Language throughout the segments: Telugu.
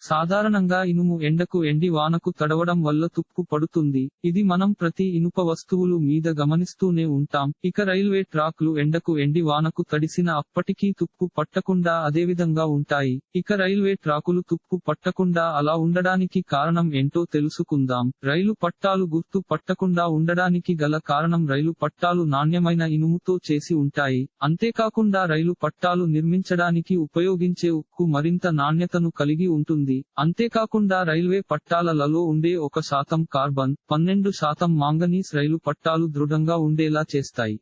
సాధారణంగా ఇనుము ఎండకు ఎండి వానకు తడవడం వల్ల తుప్పు పడుతుంది. ఇది మనం ప్రతి ఇనుప వస్తువులు మీద గమనిస్తూనే ఉంటాం. ఇక రైల్వే ట్రాక్లు ఎండకు ఎండి వానకు తడిసిన అప్పటికీ తుప్పు పట్టకుండా అదేవిధంగా ఉంటాయి. ఇక రైల్వే ట్రాకులు తుప్పు పట్టకుండా అలా ఉండడానికి కారణం ఏంటో తెలుసుకుందాం. రైలు పట్టాలు గుర్తు పట్టకుండా ఉండడానికి గల కారణం రైలు పట్టాలు నాణ్యమైన ఇనుముతో చేసి ఉంటాయి. అంతేకాకుండా రైలు పట్టాలు నిర్మించడానికి ఉపయోగించే ఉక్కు మరింత నాణ్యతను కలిగి ఉంటుంది. అంతేకాకుండా రైల్వే పట్టాలలో ఉండే 1% కార్బన్, 12% మాంగనీస్ రైలు పట్టాలు దృఢంగా ఉండేలా చేస్తాయి.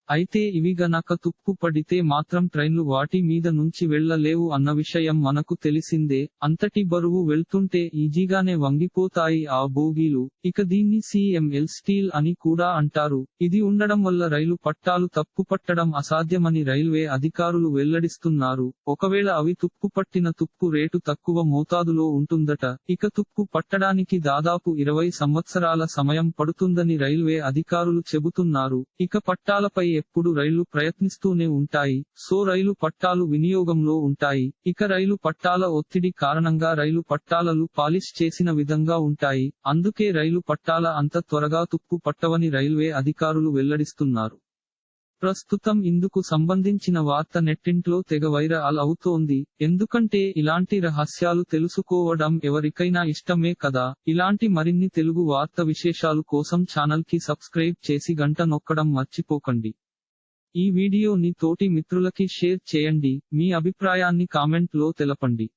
అయితే ఇవి గనక తుప్పు పడితే మాత్రం ట్రైన్లు వాటి మీద నుంచి వెళ్లలేవు అన్న విషయం మనకు తెలిసిందే. అంతటి బరువు వెళ్తుంటే ఈజీగానే వంగిపోతాయి ఆ బోగీలు. ఇక దీన్ని CML స్టీల్ అని కూడా అంటారు. ఇది ఉండడం వల్ల రైలు పట్టాలు తప్పుపట్టడం అసాధ్యమని రైల్వే అధికారులు వెల్లడిస్తున్నారు. ఒకవేళ అవి తుప్పుపట్టిన తుప్పు రేటు తక్కువ మోతాదులో ఉంటుందట. ఇక తుప్పు పట్టడానికి దాదాపు 20 సంవత్సరాల సమయం పడుతుందని రైల్వే అధికారులు చెబుతున్నారు. ఇక పట్టాలపై ఎప్పుడు రైళ్లు ప్రయత్నిస్తూనే ఉంటాయి. సో రైలు పట్టాలు వినియోగంలో ఉంటాయి. ఇక రైలు పట్టాల ఒత్తిడి కారణంగా రైలు పట్టాలలు పాలిష్ చేసిన విధంగా ఉంటాయి. అందుకే రైలు పట్టాల అంత త్వరగా తుప్పు పట్టవని రైల్వే అధికారులు వెల్లడిస్తున్నారు. ప్రస్తుతం ఇందుకు సంబంధించిన వార్త నెట్టింట్లో తెగ వైరల్ అవుతోంది. ఎందుకంటే ఇలాంటి రహస్యాలు తెలుసుకోవడం ఎవరికైనా ఇష్టమే కదా. ఇలాంటి మరిన్ని తెలుగు వార్త విశేషాలు కోసం ఛానల్ కి సబ్స్క్రైబ్ చేసి గంట నొక్కడం మర్చిపోకండి. ఈ వీడియోని తోటి మిత్రులకి షేర్ చేయండి. మీ అభిప్రాయాన్ని కామెంట్ లో తెలపండి.